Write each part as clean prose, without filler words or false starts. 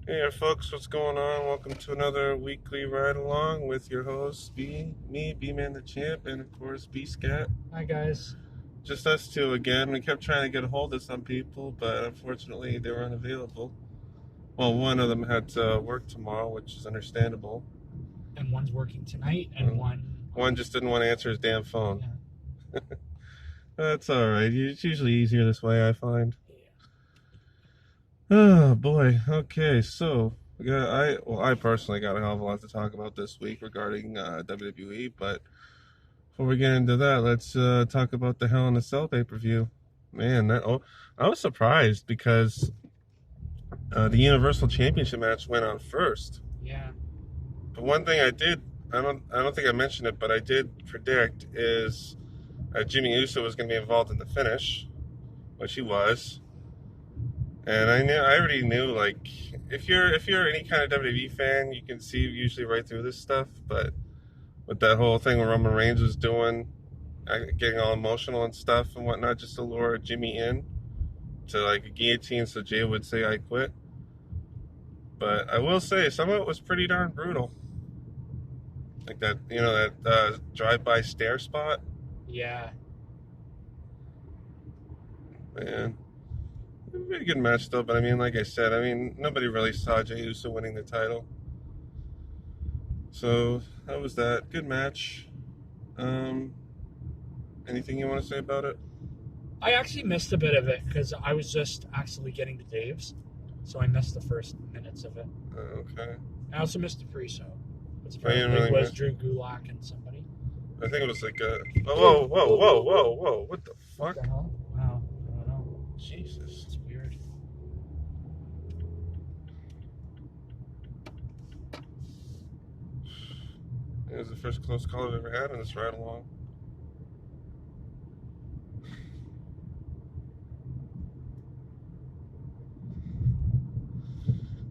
Hey there, folks, what's going on? Welcome to another weekly ride along with your host, me, B-Man the Champ, and of course, B-Scat. Hi guys. Just us two again. We kept trying to get a hold of some people, but unfortunately, they were unavailable. Well, one of them had to work tomorrow, which is understandable. And one's working tonight, and One just didn't want to answer his damn phone. Yeah. That's alright. It's usually easier this way, I find. Yeah. Oh boy. Okay, so I personally got a hell of a lot to talk about this week regarding WWE, but before we get into that, let's talk about the Hell in a Cell pay-per-view. Man, I was surprised because the Universal Championship match went on first. Yeah. But one thing I don't think I mentioned it, but I did predict is Jimmy Uso was going to be involved in the finish, which he was. And I already knew, like, if you're any kind of WWE fan, you can see usually right through this stuff. But with that whole thing where Roman Reigns was doing, getting all emotional and stuff and whatnot, just to lure Jimmy in to like a guillotine, so Jay would say I quit. But I will say some of it was pretty darn brutal, like that that drive-by stair spot. Yeah. Man, a very good match though. But I mean, like I said, nobody really saw Jey Uso winning the title. So that was that. Good match. Um, Anything you want to say about it? I actually missed a bit of it because I was just actually getting to Dave's, so I missed the first minutes of it. Okay. I also missed the pre-show. Which I didn't apparently really was miss. Drew Gulak and somebody. I think it was like a. Oh, whoa! What the What fuck? the hell? Wow. I don't know. Jesus. It's weird. It was the first close call I've ever had in this ride along.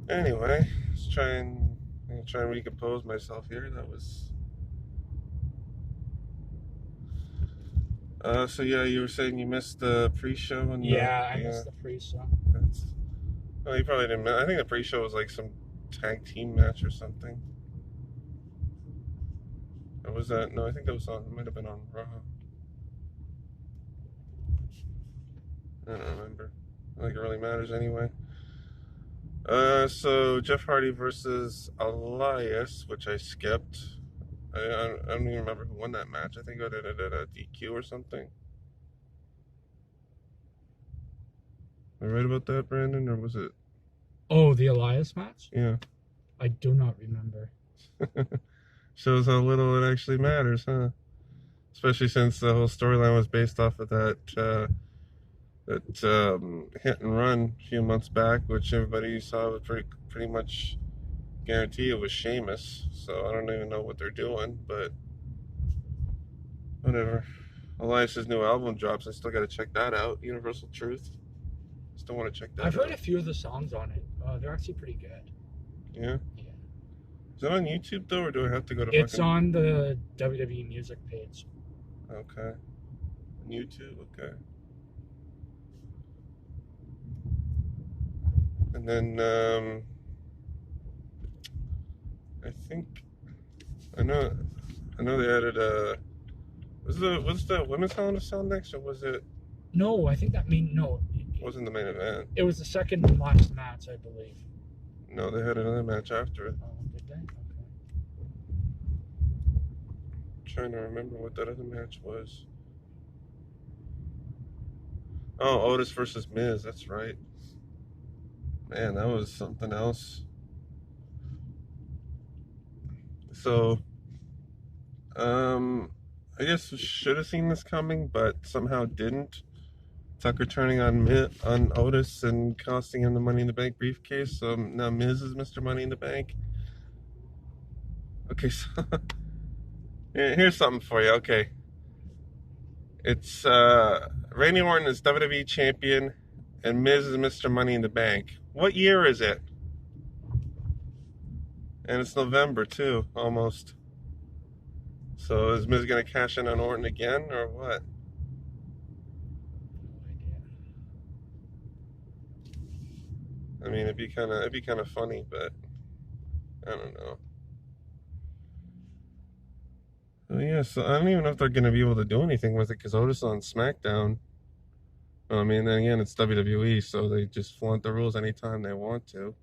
Anyway, I'm gonna try and recompose myself here. That was. So yeah, you were saying you missed the pre-show and Yeah, I missed the pre-show. that's. Well, you probably didn't. I think the pre-show was like some tag team match or something. Or was that? No, I think that was on. It might have been on Raw. I don't remember. I don't think it really matters anyway. So Jeff Hardy versus Elias, which I skipped. I don't even remember who won that match. I think I did it at a DQ or something. Am I right about that, Brandon, or was it? Oh, the Elias match? Yeah. I do not remember. Shows how little it actually matters, huh? Especially since the whole storyline was based off of that hit and run a few months back, which everybody saw was pretty much guarantee it was Sheamus. So I don't even know what they're doing, but whatever. Elias's new album drops. I still got to check that out. Universal Truth. Still want to check that I've out. heard a few of the songs on it. They're actually pretty good. Yeah. Yeah. Is it on YouTube though, or do I have to go to? It's on the WWE music page. Okay. YouTube. Okay. And then I think I know they added was the women's Hell in a Cell next, or was it? No, I think no. Wasn't the main event? It was the second to last match, I believe. No, they had another match after it. Oh, did they? Okay. I'm trying to remember what that other match was. Oh, Otis versus Miz. That's right. Man, that was something else. So, I guess we should have seen this coming, but somehow didn't. Tucker turning on Otis and costing him the Money in the Bank briefcase. So now Miz is Mr. Money in the Bank. Okay, so here's something for you. Okay, it's Randy Orton is WWE champion, and Miz is Mr. Money in the Bank. What year is it? And it's November too, almost. So is Miz gonna cash in on Orton again, or what? No idea. I mean, it'd be kind of funny, but I don't know. Yeah, so I don't even know if they're gonna be able to do anything with it because Otis is on SmackDown. I mean, then again, it's WWE, so they just flaunt the rules anytime they want to.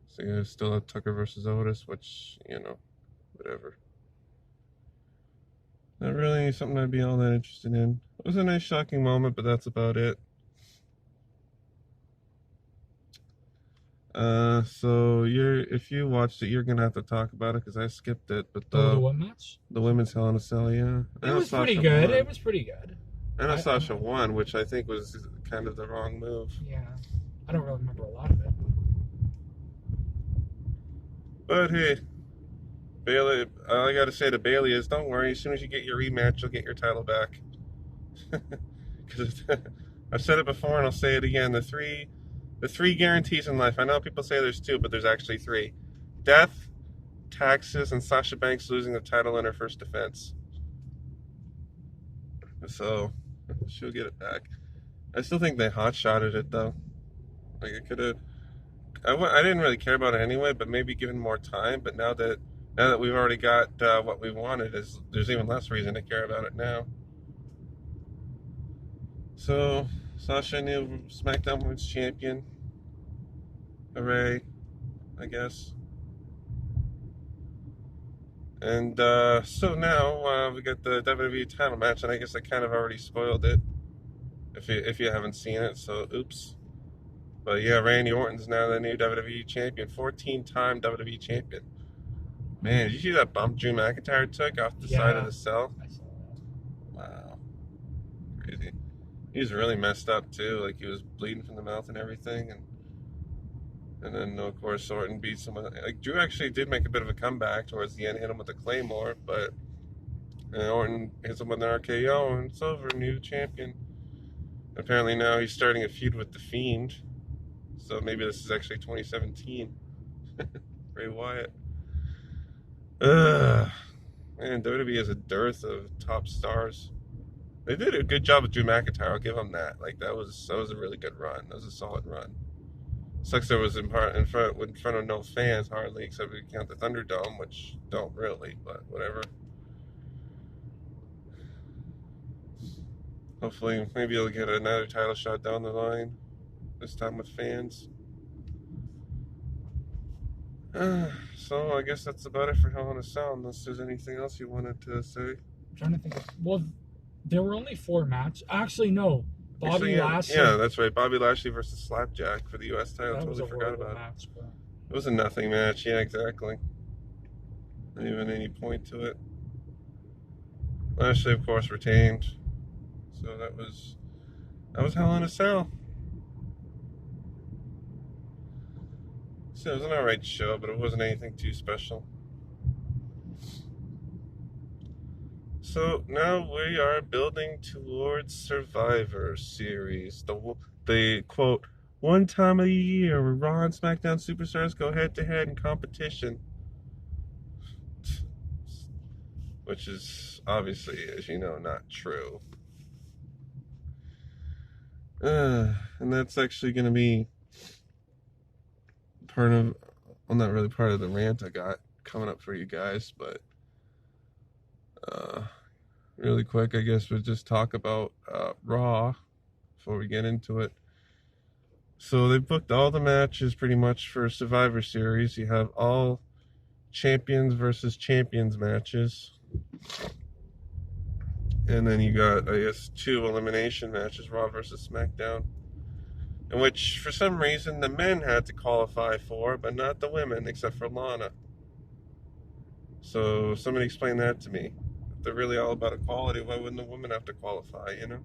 So you still have Tucker versus Otis, which, whatever. Not really something I'd be all that interested in. It was a nice, shocking moment, but that's about it. So if you watched it, you're gonna have to talk about it because I skipped it. But The what match? the women's Hell in a Cell, yeah. It was pretty good. It was pretty good. I know Sasha won, which I think was kind of the wrong move. Yeah, I don't really remember a lot of it. But hey, Bailey, all I gotta say to Bailey is, don't worry. As soon as you get your rematch, you'll get your title back. Because I've said it before and I'll say it again. The three guarantees in life. I know people say there's two, but there's actually three: death, taxes, and Sasha Banks losing the title in her first defense. So she'll get it back. I still think they hot-shotted it though. Like it could have. I didn't really care about it anyway, but maybe given more time. But now that we've already got what we wanted, there's even less reason to care about it now. So Sasha, new SmackDown Women's Champion. Hooray, I guess. And so now we got the WWE title match, and I guess I kind of already spoiled it if you haven't seen it. So oops. But yeah, Randy Orton's now the new WWE champion, 14-time WWE champion. Man, did you see that bump Drew McIntyre took off the side of the cell? I saw that. Wow, crazy. He was really messed up too. Like he was bleeding from the mouth and everything, and then of course Orton beats him. Like Drew actually did make a bit of a comeback towards the end, hit him with a Claymore, but Orton hits him with an RKO, and it's over. New champion. Apparently now he's starting a feud with the Fiend. So maybe this is actually 2017. Bray Wyatt. Man, WWE has a dearth of top stars. They did a good job with Drew McIntyre. I'll give them that. Like that was a really good run. That was a solid run. Sucks there was in front of no fans hardly, except if you count the Thunderdome, which don't really, but whatever. Hopefully, maybe he'll get another title shot down the line. This time with fans. So I guess that's about it for Hell in a Cell, unless there's anything else you wanted to say. I'm trying to think well, there were only 4 matches. Actually, no. Bobby Lashley. Yeah, that's right. Bobby Lashley versus Slapjack for the U.S. title. That totally forgot about match, it. It was a nothing match. Yeah, exactly. Not even any point to it. Lashley, of course, retained. So that was Hell in a Cell. So it was an alright show, but it wasn't anything too special. So now we are building towards Survivor Series. The quote, one time a year where Raw and SmackDown superstars go head to head in competition. Which is obviously, as you know, not true. And that's actually going to be part of, well, not really part of the rant I got coming up for you guys, but really quick, I guess we'll just talk about Raw before we get into it. So they booked all the matches pretty much for Survivor Series. You have all champions versus champions matches. And then you got, I guess, 2 elimination matches, Raw versus SmackDown, in which, for some reason, the men had to qualify for, but not the women, except for Lana. So somebody explain that to me. If they're really all about equality, why wouldn't the women have to qualify, you know?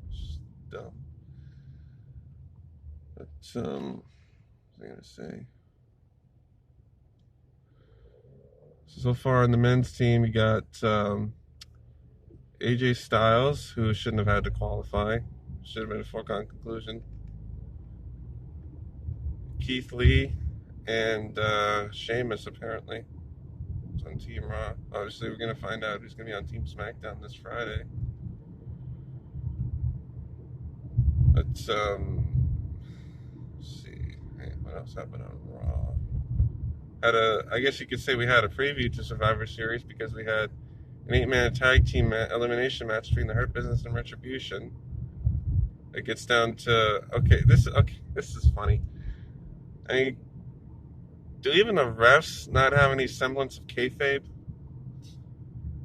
Just dumb. But, what was I going to say? So far on the men's team, you got AJ Styles, who shouldn't have had to qualify. Should have been a foregone conclusion. Keith Lee and Sheamus, apparently, is on Team Raw. Obviously, we're going to find out who's going to be on Team SmackDown this Friday. But let's see. Hey, what else happened on Raw? I guess you could say we had a preview to Survivor Series because we had an 8-man tag team elimination match between the Hurt Business and Retribution. It gets down to This is funny. I mean, do even the refs not have any semblance of kayfabe?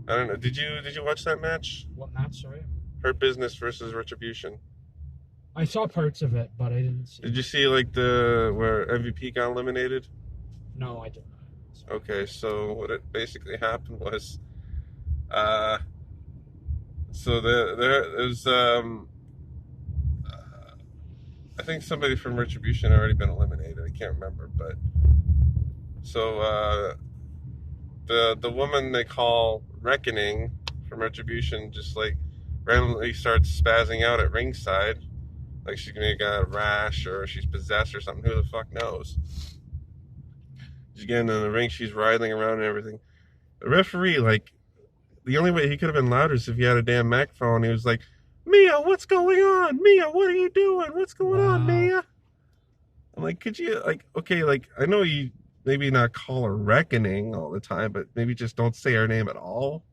I don't know. Did you watch that match? What match? Sorry. Hurt Business versus Retribution. I saw parts of it, but I didn't see. Did you see like where MVP got eliminated? No, I did not. Sorry. Okay, so what it basically happened was, so there was I think somebody from Retribution had already been eliminated. I can't remember, but so the woman they call Reckoning from Retribution just like randomly starts spazzing out at ringside, like she's gonna get a rash or she's possessed or something. Who the fuck knows? She's getting in the ring, she's writhing around and everything. The referee, like, the only way he could have been louder is if he had a damn microphone. He was like, "Mia, what's going on? Mia, what are you doing? What's going on, Mia?" I'm like, could you, like, okay, like, I know you maybe not call her Reckoning all the time, but maybe just don't say her name at all.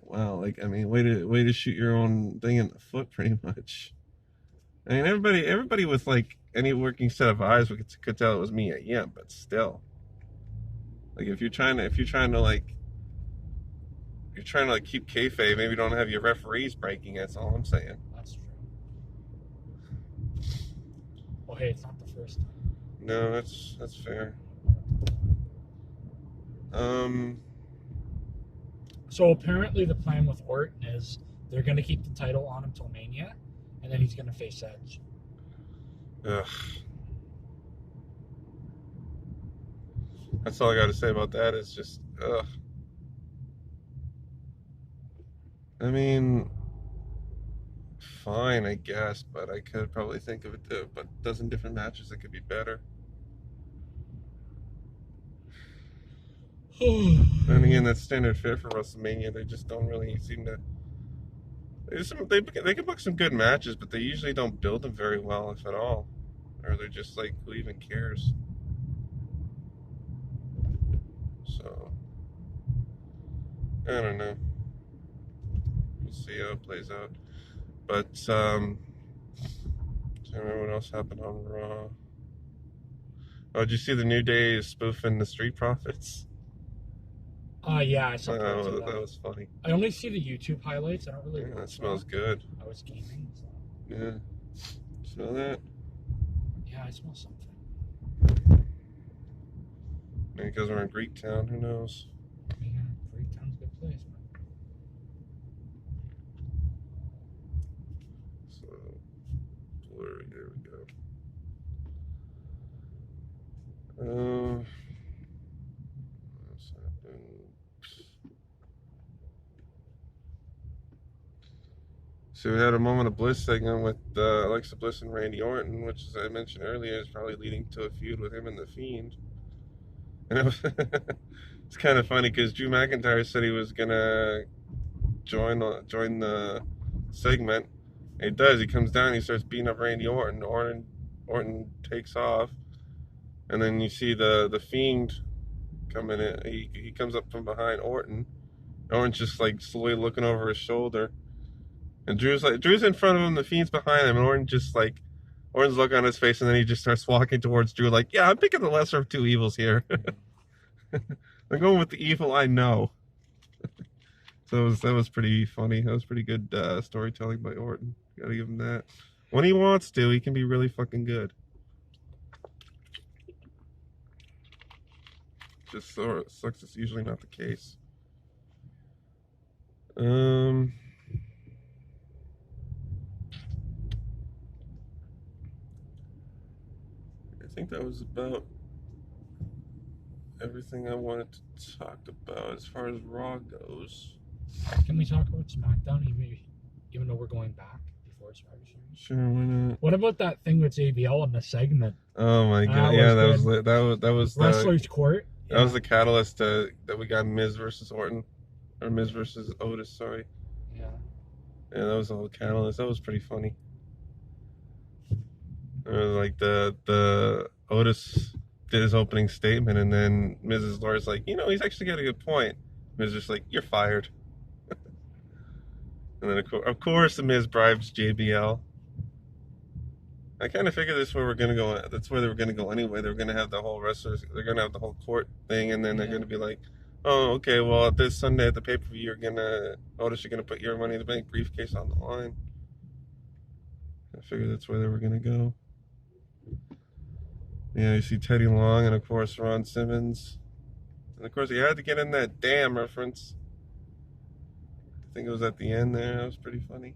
Wow, like, I mean, way to shoot your own thing in the foot, pretty much. I mean, everybody with like any working set of eyes could tell it was Mia Yim, but still, like, if you're trying to keep kayfabe, maybe don't have your referees breaking it. That's all I'm saying. That's true. Well, hey, it's not the first time. No, that's fair. So apparently the plan with Orton is they're going to keep the title on him till Mania, and then he's going to face Edge. Ugh. That's all I got to say about that. It's just, ugh. I mean, fine, I guess, but I could probably think of a dozen different matches that could be better. And again, that's standard fare for WrestleMania. They just don't really seem to. They can book some good matches, but they usually don't build them very well, if at all. Or they're just like, who even cares? So, I don't know. We'll see how it plays out. But, I don't remember what else happened on Raw. Oh, did you see the New Day is spoofing the Street Profits? Yeah, I saw parts of that. That was funny. I only see the YouTube highlights. I don't really. Yeah, that smells good. I was gaming. So. Yeah. Smell that? Yeah, I smell something. Maybe because we're in Greek Town. Who knows? Yeah, Greek Town's a good place, man. So, Bloor, there we go. What's happened? So we had a moment of bliss segment with Alexa Bliss and Randy Orton, which, as I mentioned earlier, is probably leading to a feud with him and The Fiend. And it's kind of funny because Drew McIntyre said he was gonna join the segment. And he does. He comes down. He starts beating up Randy Orton. Orton takes off, and then you see the Fiend coming in. He comes up from behind Orton. Orton's just like slowly looking over his shoulder. And Drew's in front of him, the Fiend's behind him, and Orton's look on his face, and then he just starts walking towards Drew like, yeah, I'm picking the lesser of two evils here. I'm going with the evil I know. So that was pretty funny. That was pretty good storytelling by Orton. Gotta give him that. When he wants to, he can be really fucking good. Just sucks it's usually not the case. I think that was about everything I wanted to talk about as far as Raw goes. Can we talk about SmackDown, even though we're going back before Survivor Series? Sure, why not? What about that thing with JBL in the segment? Oh my god, yeah, that was Wrestler's Court. That was the catalyst that we got Miz versus Orton, or Miz versus Otis. Sorry. Yeah. Yeah, that was the whole catalyst. That was pretty funny. Like the Otis did his opening statement, and then Mrs. Laura's like, he's actually got a good point. Miz just like, you're fired. And then of course the Miz bribes JBL. I kind of figured this is where we're gonna go. That's where they were gonna go anyway. They're gonna have the whole wrestlers. They're gonna have the whole court thing, and then they're gonna be like, "Oh, okay. Well, this Sunday at the pay-per-view, Otis, you're gonna put your Money in the Bank briefcase on the line." I figured that's where they were gonna go. Yeah, you see Teddy Long and of course Ron Simmons, and of course he had to get in that damn reference. I think it was at the end there. That was pretty funny.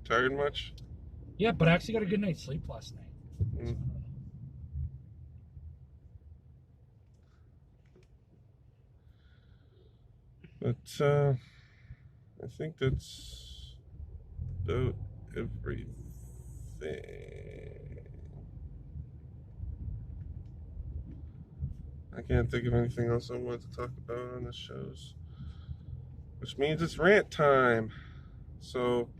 Tired much? Yeah, but I actually got a good night's sleep last night. Mm. But I think that's about everything. I can't think of anything else I wanted to talk about on the shows. Which means it's rant time. So,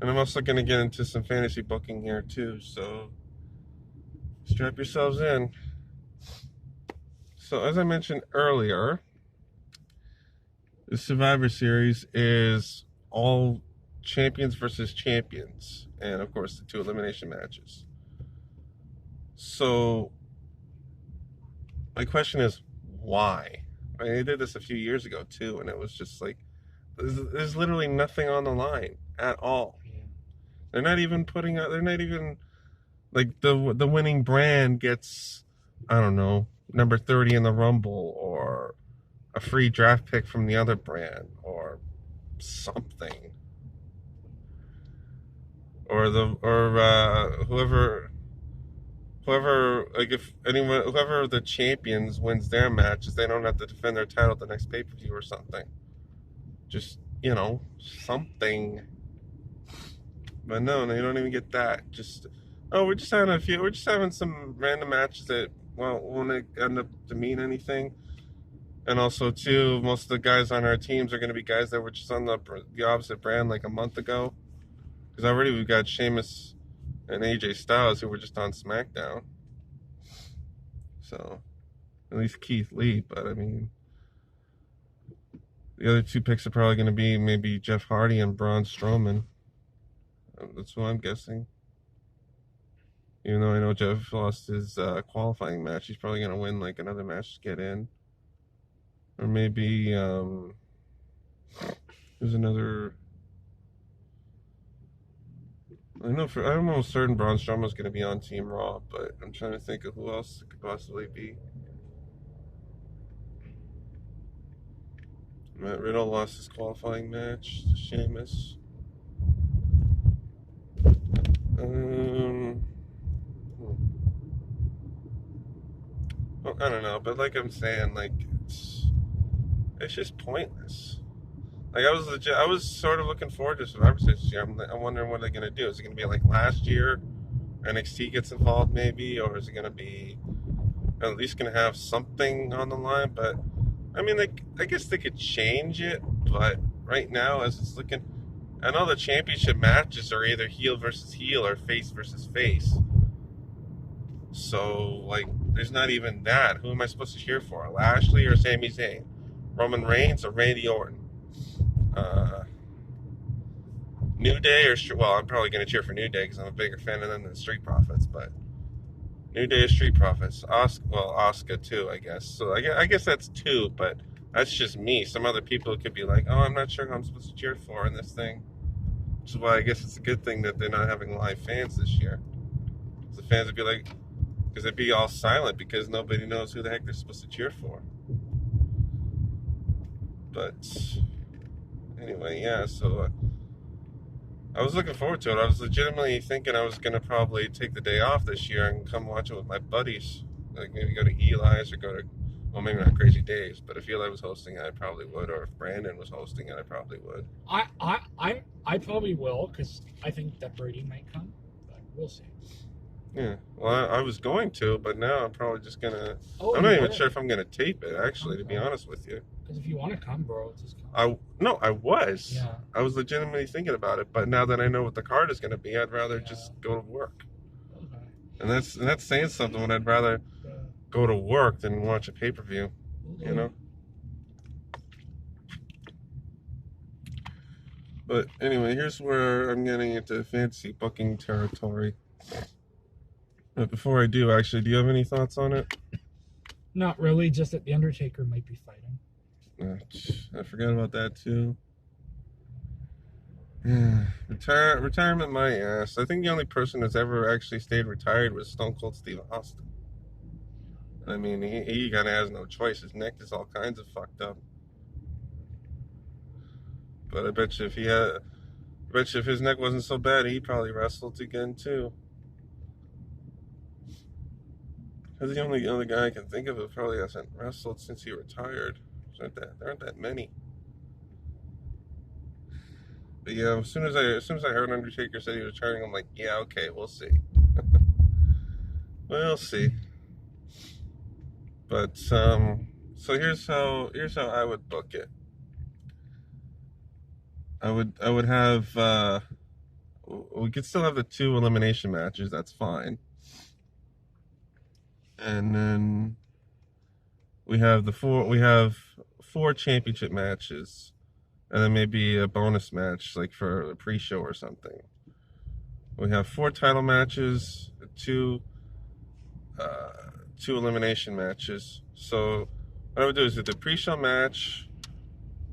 and I'm also going to get into some fantasy booking here too. So, strap yourselves in. So, as I mentioned earlier, the Survivor Series is all champions versus champions. And of course, the 2 elimination matches. So, my question is, why? I mean, they did this a few years ago too, and it was just like, there's literally nothing on the line at all. They're not even putting out. They're not even like the winning brand gets, I don't know, number 30 in the Rumble, or a free draft pick from the other brand, or something, or whoever, like, if anyone, whoever the champions wins their matches, they don't have to defend their title at the next pay-per-view or something. Just, something. But no, you don't even get that. Just, oh, we're just having some random matches that won't end up to mean anything. And also, too, most of the guys on our teams are going to be guys that were just on the opposite brand like a month ago. Because already we've got Sheamus and AJ Styles who were just on SmackDown. So, at least Keith Lee. But, I mean, the other 2 picks are probably going to be maybe Jeff Hardy and Braun Strowman. That's what I'm guessing. Even though I know Jeff lost his qualifying match, he's probably going to win like another match to get in. Or maybe there's another. I'm almost certain Braun Strowman's going to be on Team Raw, but I'm trying to think of who else it could possibly be. Matt Riddle lost his qualifying match to Sheamus. Well, I don't know, but like I'm saying, like it's just pointless. Like I was sort of looking forward to Survivor Series this year. I'm wondering what they're gonna do. Is it gonna be like last year, NXT gets involved maybe, or is it gonna be at least gonna have something on the line? But I mean, like, I guess they could change it, but right now, as it's looking, I know the championship matches are either heel versus heel or face versus face. So, like, there's not even that. Who am I supposed to cheer for? Lashley or Sami Zayn? Roman Reigns or Randy Orton? New Day or... Well, I'm probably going to cheer for New Day because I'm a bigger fan of them than Street Profits, but... New Day or Street Profits? Asuka too, I guess. So I guess that's 2, but that's just me. Some other people could be like, oh, I'm not sure who I'm supposed to cheer for in this thing. Which is why I guess it's a good thing that they're not having live fans this year. The fans would be like... Because it'd be all silent because nobody knows who the heck they're supposed to cheer for. But anyway, yeah, so I was looking forward to it. I was legitimately thinking I was going to probably take the day off this year and come watch it with my buddies. Like maybe go to Eli's or go to, well, maybe not Crazy Days, but if Eli was hosting it, I probably would. Or if Brandon was hosting it, I probably would. I probably will because I think that Brady might come, but we'll see. Yeah. Well, I was going to, but now I'm probably just gonna. Oh, I'm you not even were? sure if I'm gonna tape it. Actually, to be Okay. honest with you. Because if you want to come, bro, just come. I was. Yeah. I was legitimately thinking about it, but now that I know what the card is gonna be, I'd rather Yeah. just go to work. Okay. And that's saying something. When I'd rather go to work than watch a pay-per-view. Okay. You know. But anyway, here's where I'm getting into fantasy booking territory. But before I do, actually, do you have any thoughts on it? Not really, just that the Undertaker might be fighting. I forgot about that too. Retirement my ass. I think the only person that's ever actually stayed retired was Stone Cold Steve Austin. I mean, he kind of has no choice. His neck is all kinds of fucked up. But I bet you if his neck wasn't so bad, he'd probably wrestled again too. Because the only other guy I can think of who probably hasn't wrestled since he retired. There aren't that many. But yeah, as soon as I heard Undertaker say he was retiring, I'm like, yeah, okay, we'll see. We'll see. But so here's how I would book it. I would have we could still have the 2 elimination matches. That's fine. And then we have 4 championship matches, and then maybe a bonus match like for the pre-show or something. We have 4 title matches, 2 elimination matches. So what I would do is do the pre-show match,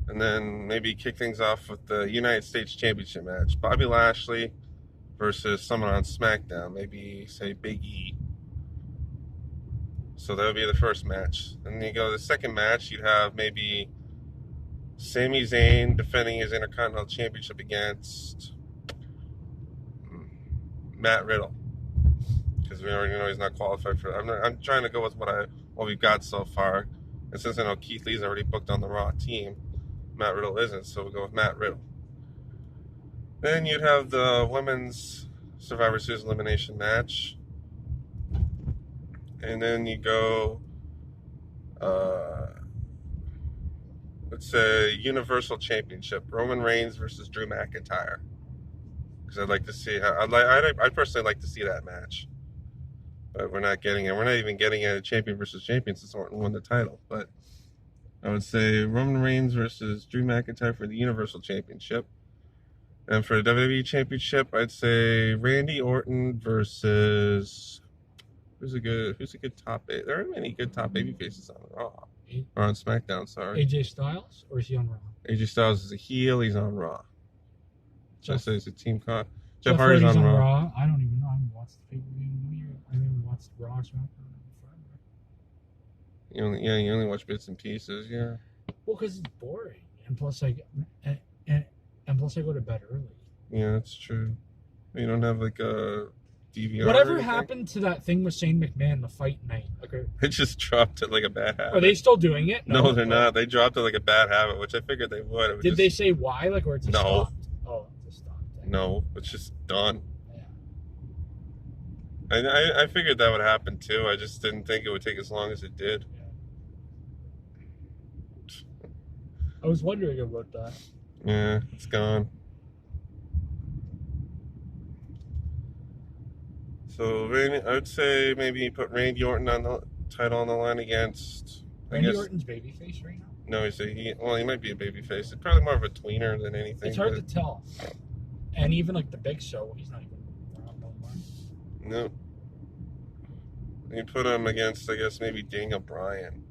and then maybe kick things off with the United States Championship match. Bobby Lashley versus someone on SmackDown, maybe say Big E. So that would be the first match. And then you go to the second match, you'd have maybe Sami Zayn defending his Intercontinental Championship against Matt Riddle. Because we already know he's not qualified for it. I'm trying to go with what we've got so far. And since I know Keith Lee's already booked on the Raw team, Matt Riddle isn't, so we'll go with Matt Riddle. Then you'd have the women's Survivor Series elimination match. And then you go, let's say, Universal Championship, Roman Reigns versus Drew McIntyre. Because I'd like to see, I'd personally like to see that match. But we're not getting it. We're not even getting a champion versus champion since Orton won the title. But I would say Roman Reigns versus Drew McIntyre for the Universal Championship. And for the WWE Championship, I'd say Randy Orton versus who's a good top 8? There aren't many good top baby faces on Raw or on SmackDown. Sorry, AJ Styles, or is he on Raw? AJ Styles is a heel. He's on Raw. So I say it's a team con. Jeff Hardy's on Raw. I don't even know. I haven't watched the pay-per-view in a year. I haven't watched Raw or SmackDown forever. You only watch bits and pieces. Yeah. Well, because it's boring, and plus I go to bed early. Yeah, that's true. You don't have like a DVR. Whatever happened to that thing with Shane McMahon, the fight night? It just dropped it like a bad habit. Are they still doing it? No, they're not. They dropped it like a bad habit, which I figured they would. Did they say why? Like, or it's just no. stopped? Oh, it's just stopped. No, it's just done. Yeah. I figured that would happen too. I just didn't think it would take as long as it did. Yeah. I was wondering about that. Yeah, it's gone. So I would say maybe put Randy Orton on the title on the line against. Randy Orton's babyface right now? No, he might be a babyface. It's probably more of a tweener than anything. It's hard to tell. And even like the Big Show, he's not even around no more. No. You put him against, I guess, maybe Daniel Bryan.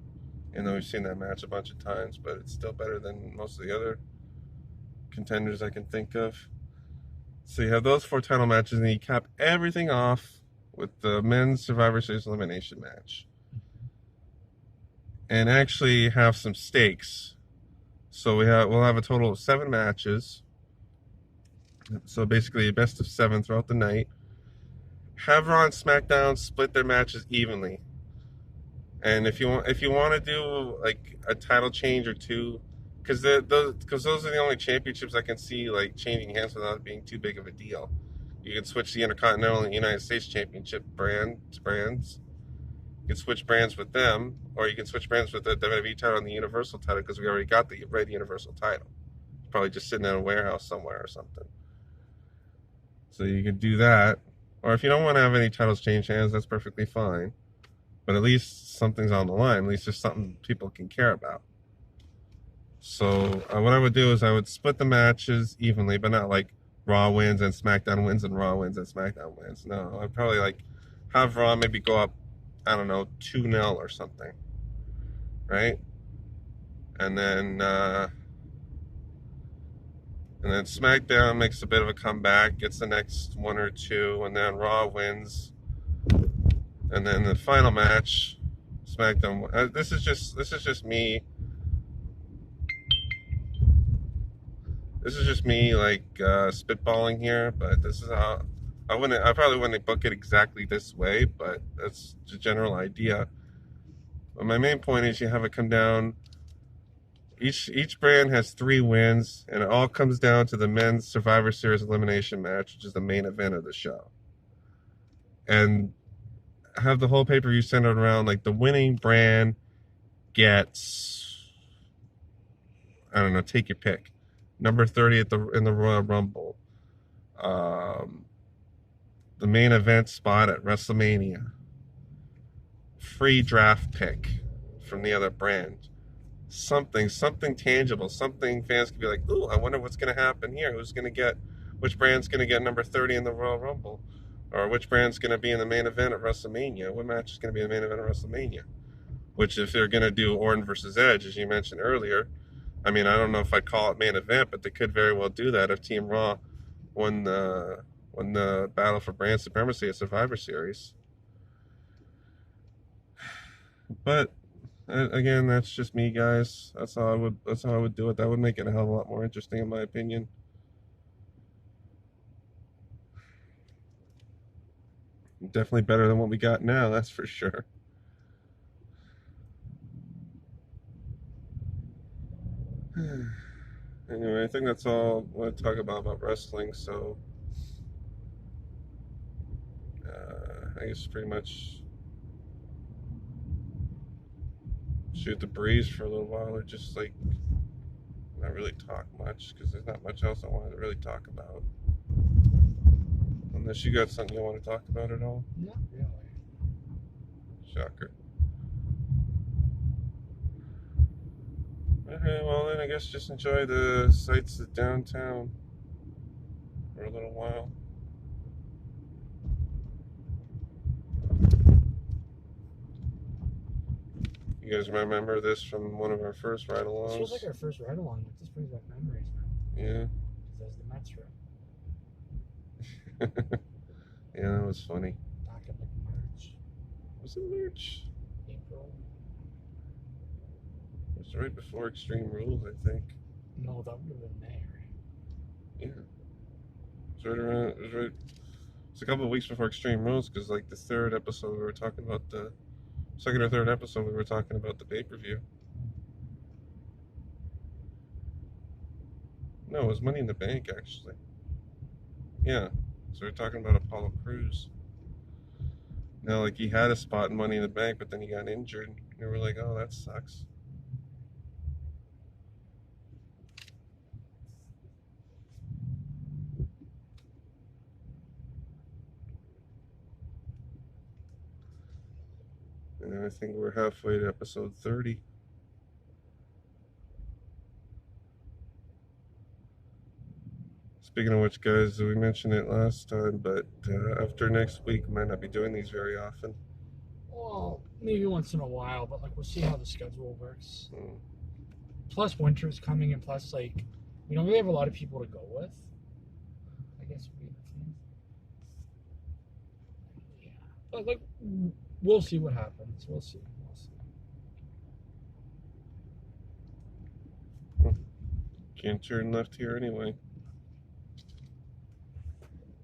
You know, we've seen that match a bunch of times, but it's still better than most of the other contenders I can think of. So you have those 4 title matches, and you cap everything off with the men's Survivor Series elimination match. And actually have some stakes. So we'll have a total of 7 matches. So basically a best of 7 throughout the night. Have Raw and SmackDown split their matches evenly. And if you want to do like a title change or 2, because those are the only championships I can see like changing hands without it being too big of a deal. You can switch the Intercontinental and United States Championship brands. You can switch brands with them, or you can switch brands with the WWE title and the Universal title because we already got the red Universal title. It's probably just sitting in a warehouse somewhere or something. So you could do that. Or if you don't want to have any titles change hands, that's perfectly fine. But at least something's on the line. At least there's something people can care about. So what I would do is I would split the matches evenly, but not like Raw wins and SmackDown wins and Raw wins and SmackDown wins. No, I'd probably like have Raw maybe go up, I don't know, 2-0 or something, right? And then SmackDown makes a bit of a comeback, gets the next 1 or 2, and then Raw wins. And then the final match, SmackDown. This is just me. This is just me like spitballing here, but this is how I probably wouldn't book it exactly this way, but that's the general idea. But my main point is you have it come down. Each brand has 3 wins, and it all comes down to the men's Survivor Series elimination match, which is the main event of the show. And have the whole pay-per-view centered around like the winning brand gets, I don't know, take your pick. Number 30 in the Royal Rumble. The main event spot at WrestleMania. Free draft pick from the other brand. Something tangible. Something fans can be like, ooh, I wonder what's going to happen here. Which brand's going to get number 30 in the Royal Rumble? Or which brand's going to be in the main event at WrestleMania? What match is going to be in the main event at WrestleMania? Which, if they're going to do Orton versus Edge, as you mentioned earlier, I mean, I don't know if I'd call it main event, but they could very well do that if Team Raw won the battle for brand supremacy at Survivor Series. But again, that's just me, guys. That's how I would do it. That would make it a hell of a lot more interesting, in my opinion. Definitely better than what we got now, that's for sure. Anyway, I think that's all I want to talk about wrestling. So I guess pretty much shoot the breeze for a little while, or just like not really talk much, because there's not much else I wanted to really talk about. Unless you got something you want to talk about at all? Not really. Shocker. Okay, well then I guess just enjoy the sights of downtown for a little while. You guys remember this from one of our first ride-alongs? This feels like our first ride-along. This brings back memories, man. Yeah. There's the Mets room. Yeah, that was funny. Back in like March. Was it March? April. It was right before Extreme Rules, I think. No, that would have been May, right? Yeah. It's a couple of weeks before Extreme Rules, because like the third episode we were talking about the second or third episode we were talking about the pay-per-view. No, it was Money in the Bank, actually. Yeah. So we're talking about Apollo Crews. Now, like, he had a spot in Money in the Bank, but then he got injured. And we were like, oh, that sucks. And I think we're halfway to episode 30. Speaking of which, guys, we mentioned it last time, but after next week, we might not be doing these very often. Well, maybe once in a while, but like we'll see how the schedule works. Mm. Plus, winter's coming, and plus, like, we don't really have a lot of people to go with. I guess would be the thing. Yeah, but like, we'll see what happens. We'll see. Can't turn left here anyway.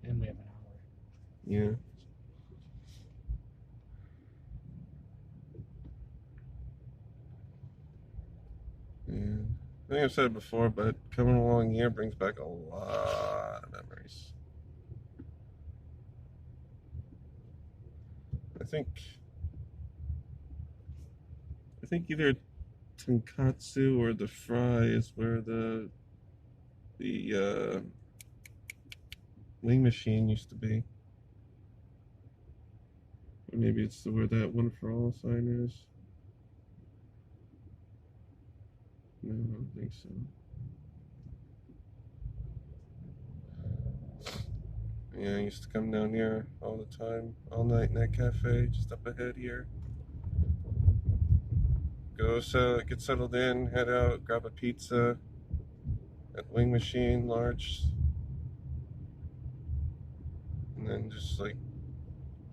And we have an hour. Yeah. And I think I've said it before, but coming along here brings back a lot of memories. I think either tonkatsu or the fry is where the wing machine used to be. Or maybe it's where that one for all sign is. No, I don't think so. Yeah, I used to come down here all the time, all night in that cafe just up ahead here. Go get settled in, head out, grab a pizza at Wing Machine, large, and then just like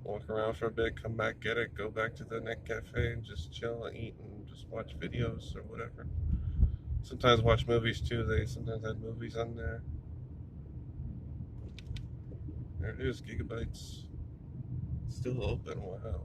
walk around for a bit, come back, get it, go back to the next cafe and just chill and eat and just watch videos or whatever. Sometimes watch movies too. They sometimes had movies on there. There it is, Gigabytes. Still open, wow.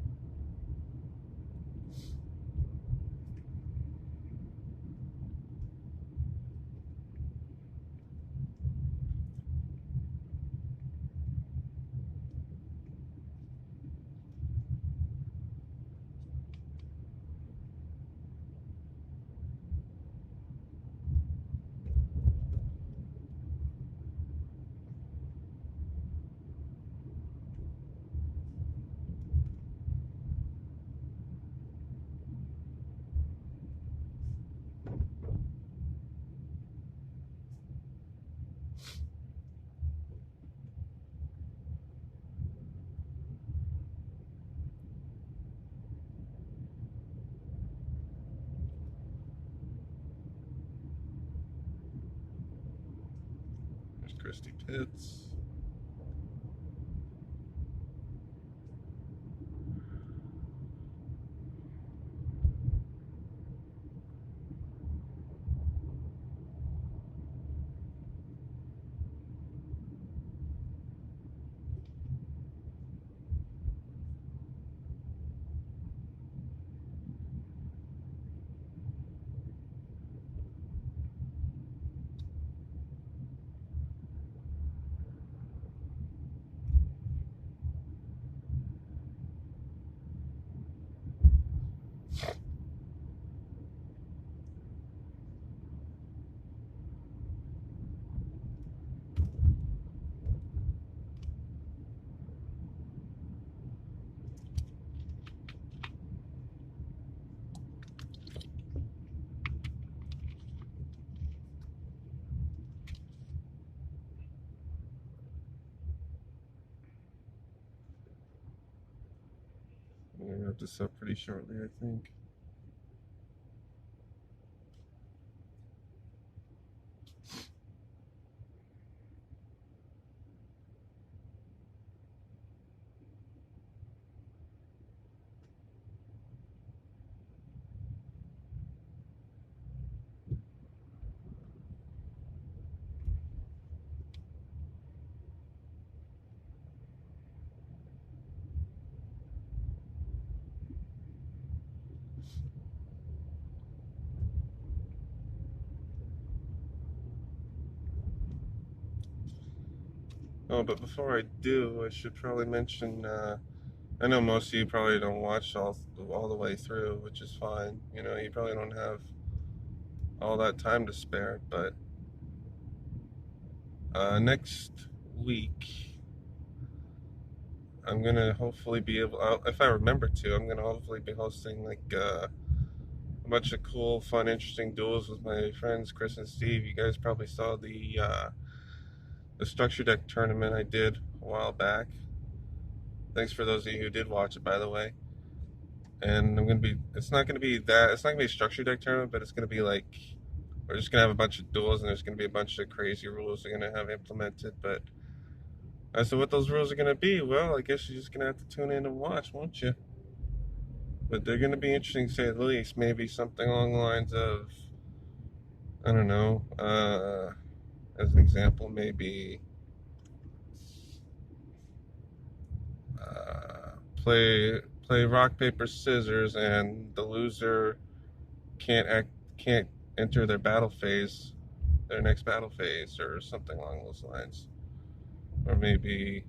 There's Christy Pitts. I'm gonna wrap this up pretty shortly, I think. Oh, but before I do, I should probably mention, I know most of you probably don't watch all the way through, which is fine. You know, you probably don't have all that time to spare, but next week, I'm gonna hopefully be able, if I remember to, I'm gonna hopefully be hosting like a bunch of cool, fun, interesting duels with my friends Chris and Steve. You guys probably saw the structure deck tournament I did a while back. Thanks for those of you who did watch it, by the way. And it's not gonna be a structure deck tournament, but it's gonna be like, we're just gonna have a bunch of duels and there's gonna be a bunch of crazy rules we're gonna have implemented. But as to what those rules are gonna be, well, I guess you're just gonna have to tune in and watch, won't you? But they're gonna be interesting to say the least. Maybe something along the lines of, I don't know, as an example, maybe play rock paper scissors, and the loser can't enter their next battle phase, or something along those lines. Or maybe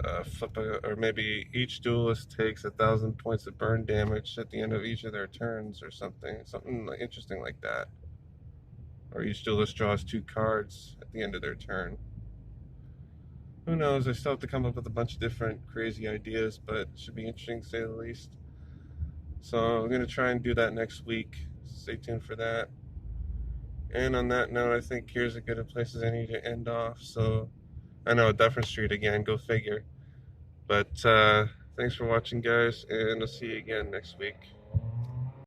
or maybe each duelist takes 1,000 points of burn damage at the end of each of their turns, or something interesting like that. Or each duelist draws 2 cards at the end of their turn. Who knows? I still have to come up with a bunch of different crazy ideas, but it should be interesting to say the least. So I'm going to try and do that next week. Stay tuned for that. And on that note, I think here's as good a place as any to end off. So I know, Dufferin Street again, go figure. But thanks for watching, guys, and I'll see you again next week.